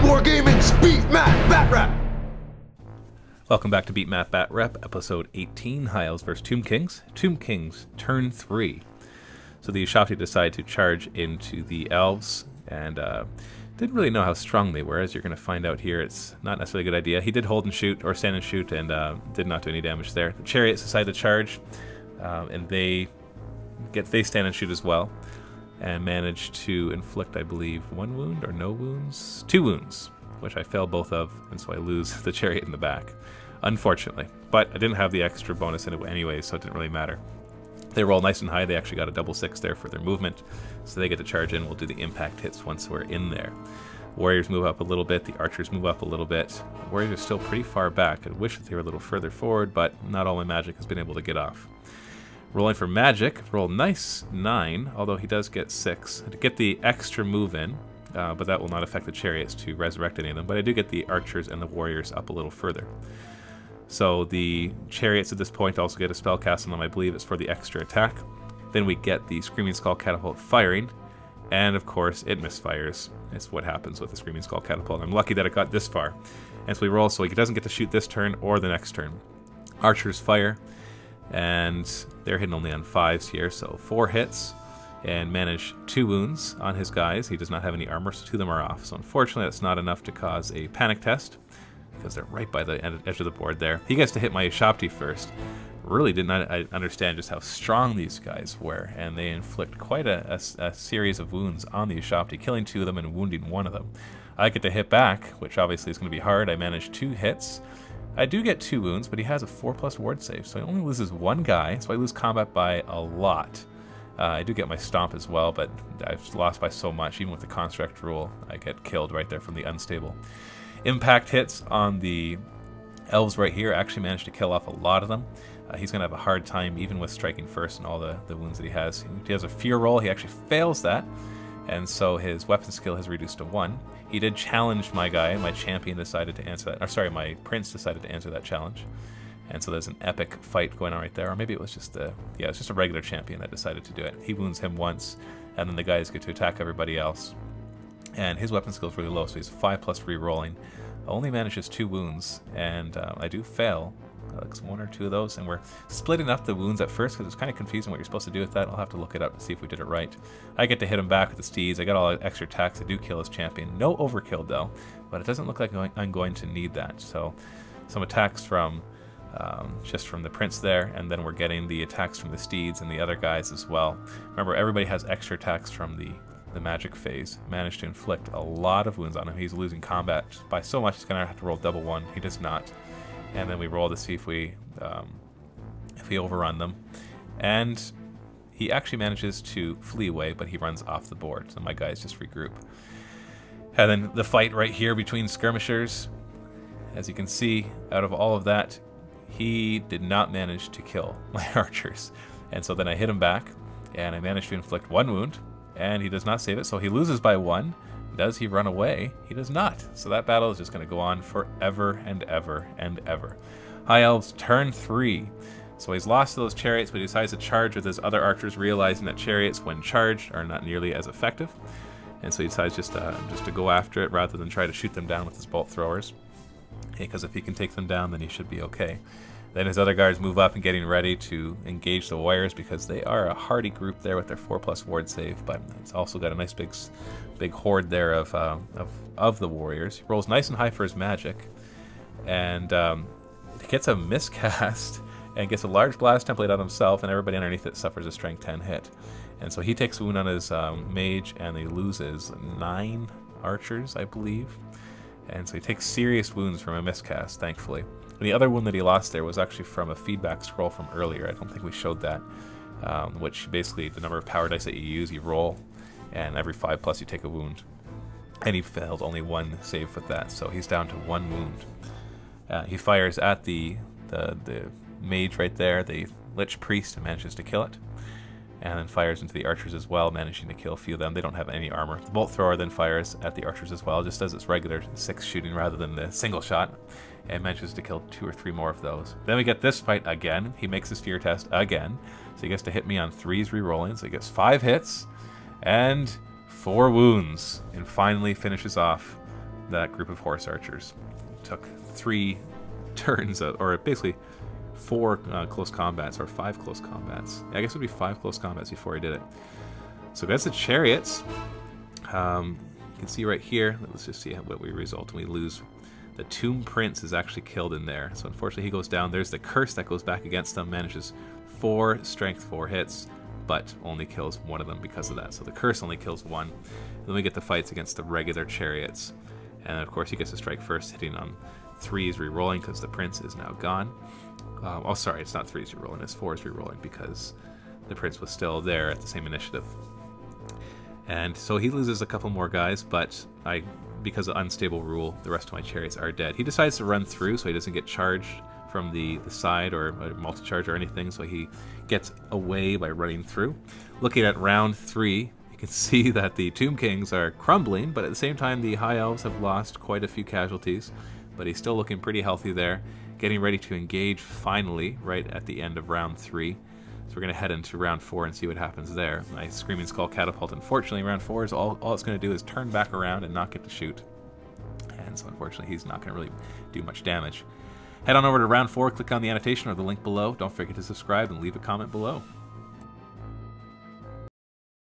Wargaming's Beat Matt Bat Rap. Welcome back to Beat Matt Bat Rep, episode 18, High Elves vs. Tomb Kings. Tomb Kings, turn 3. So the Ushabti decide to charge into the Elves, and didn't really know how strong they were. As you're going to find out here, it's not necessarily a good idea. He did hold and shoot, or stand and shoot, and did not do any damage there. The Chariots decide to charge, and they stand and shoot as well, and manage to inflict, I believe, 1 wound or no wounds? 2 wounds, which I fail both of, and so I lose the Chariot in the back, unfortunately. But I didn't have the extra bonus in it anyway, so it didn't really matter. They roll nice and high. They actually got a double 6 there for their movement, so they get to charge in. We'll do the impact hits once we're in there. Warriors move up a little bit. The archers move up a little bit. The Warriors are still pretty far back. I wish that they were a little further forward, but not all my magic has been able to get off. Rolling for magic, roll nice 9, although he does get 6. To get the extra move in, but that will not affect the chariots to resurrect any of them. But I do get the archers and the warriors up a little further. So the chariots at this point also get a spell cast on them. I believe it's for the extra attack. Then we get the Screaming Skull Catapult firing, and of course it misfires. It's what happens with the Screaming Skull Catapult. I'm lucky that it got this far. And so we roll, so he doesn't get to shoot this turn or the next turn. Archers fire, and they're hitting only on 5s here, so 4 hits, and manage 2 wounds on his guys. He does not have any armor, so 2 of them are off. So unfortunately that's not enough to cause a panic test, because they're right by the edge of the board there. He gets to hit my Ushabti first. Really did not understand just how strong these guys were, and they inflict quite a series of wounds on the Ushabti, killing 2 of them and wounding 1 of them. I get to hit back, which obviously is going to be hard. I manage 2 hits. I do get 2 wounds, but he has a 4+ ward save, so he only loses 1 guy, so I lose combat by a lot. I do get my stomp as well, but I've lost by so much. Even with the construct rule, I get killed right there from the unstable. Impact hits on the elves right here. Actually managed to kill off a lot of them. He's going to have a hard time even with striking first and all the wounds that he has. He has a fear roll. He actually fails that, and so his weapon skill has reduced to 1. He did challenge my guy. My champion decided to answer that. Or sorry, my prince decided to answer that challenge. And so there's an epic fight going on right there. Or maybe it was just it's just a regular champion that decided to do it. He wounds him once, and then the guys get to attack everybody else. And his weapon skill is really low, so he's 5+ re-rolling. Only manages 2 wounds, and I do fail. Like 1 or 2 of those, and we're splitting up the wounds at first because it's kind of confusing what you're supposed to do with that. I'll have to look it up to see if we did it right. I get to hit him back with the steeds. I got all the extra attacks. I do kill his champion. No overkill though, but it doesn't look like I'm going to need that. So some attacks from just from the prince there, and then we're getting the attacks from the steeds and the other guys as well. Remember, everybody has extra attacks from the magic phase. Managed to inflict a lot of wounds on him. He's losing combat by so much he's gonna have to roll double 1. He does not. And then we roll to see if we overrun them, and he actually manages to flee away, but he runs off the board, so my guys just regroup. And then the fight right here between skirmishers, as you can see, out of all of that, he did not manage to kill my archers, and so then I hit him back, and I managed to inflict 1 wound, and he does not save it, so he loses by 1. Does he run away? He does not. So that battle is just going to go on forever and ever and ever. High Elves, turn 3. So he's lost to those chariots, but he decides to charge with his other archers, realizing that chariots, when charged, are not nearly as effective. And so he decides just to go after it rather than try to shoot them down with his bolt throwers. Because if he can take them down, then he should be okay. Then his other guards move up and getting ready to engage the warriors, because they are a hardy group there with their 4+ ward save, but it's also got a nice big horde there of the warriors. He rolls nice and high for his magic, and he gets a miscast and gets a large blast template on himself, and everybody underneath it suffers a strength 10 hit. And so he takes a wound on his mage, and he loses 9 archers, I believe. And so he takes serious wounds from a miscast, thankfully. And the other wound that he lost there was actually from a feedback scroll from earlier. I don't think we showed that, which basically the number of power dice that you use, you roll, and every 5+ you take a wound. And he failed only 1 save with that, so he's down to 1 wound. He fires at the mage right there, the Lich Priest, and manages to kill it. And then fires into the archers as well, managing to kill a few of them. They don't have any armor. The bolt thrower then fires at the archers as well, just does its regular 6 shooting rather than the single shot, and manages to kill 2 or 3 more of those. Then we get this fight again. He makes his fear test again, so he gets to hit me on 3s re-rolling, so he gets 5 hits and 4 wounds, and finally finishes off that group of horse archers. Took 3 turns, or basically 4 close combats, or 5 close combats. I guess it would be 5 close combats before he did it. So against the chariots, you can see right here, let's just see what we result when we lose. The Tomb Prince is actually killed in there. So unfortunately he goes down. There's the curse that goes back against him, manages 4 strength 4 hits, but only kills 1 of them because of that. So the curse only kills 1. Then we get the fights against the regular chariots. And of course he gets to strike first, hitting on 3s rerolling because the prince is now gone. Oh, sorry, it's not 3s rerolling, it's 4s rerolling because the prince was still there at the same initiative. And so he loses a couple more guys, but because of unstable rule, the rest of my chariots are dead. He decides to run through so he doesn't get charged from the side or a multi-charge or anything, so he gets away by running through. Looking at round 3, you can see that the Tomb Kings are crumbling, but at the same time the High Elves have lost quite a few casualties, but he's still looking pretty healthy there, getting ready to engage finally right at the end of round 3. So we're going to head into round 4 and see what happens there. My Screaming Skull Catapult, unfortunately, round 4 is all it's going to do is turn back around and not get to shoot. And so unfortunately he's not going to really do much damage. Head on over to round 4, click on the annotation or the link below. Don't forget to subscribe and leave a comment below.